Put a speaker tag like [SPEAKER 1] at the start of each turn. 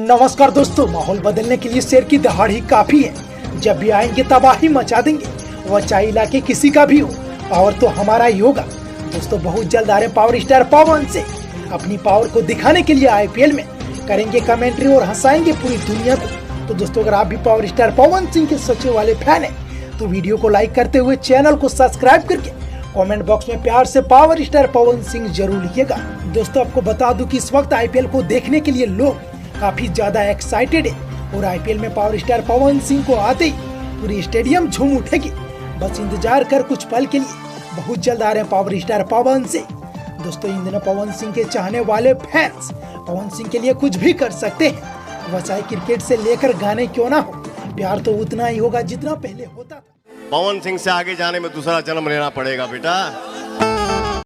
[SPEAKER 1] नमस्कार दोस्तों, माहौल बदलने के लिए शेर की दहाड़ ही काफी है। जब भी आएंगे तबाही मचा देंगे, वह चाहे इलाके किसी का भी हो, पावर तो हमारा ही होगा। दोस्तों बहुत जल्द आ रहे पावर स्टार पवन सिंह अपनी पावर को दिखाने के लिए आईपीएल में करेंगे कमेंट्री और हंसाएंगे पूरी दुनिया को। तो दोस्तों अगर आप भी पावर स्टार पवन सिंह के सच्चे वाले फैन हैं तो वीडियो को लाइक करते हुए चैनल को सब्सक्राइब करके कमेंट बॉक्स में प्यार से पावर स्टार पवन सिंह जरूर लिखिएगा। दोस्तों आपको बता दूं कि इस वक्त आईपीएल को देखने के लिए लोग काफी ज्यादा एक्साइटेड है और आईपीएल में पावर स्टार पवन सिंह को आते ही पूरी स्टेडियम झूम उठेगी। बस इंतजार कर कुछ पल के लिए, बहुत जल्द आ रहे हैं पावर स्टार पवन सिंह। दोस्तों इन दिनों पवन सिंह के चाहने वाले फैंस पवन सिंह के लिए कुछ भी कर सकते हैं। वह चाहे क्रिकेट से लेकर गाने क्यों ना हो, प्यार तो उतना ही होगा जितना पहले होता था।
[SPEAKER 2] पवन सिंह से आगे जाने में दूसरा जन्म लेना पड़ेगा बेटा।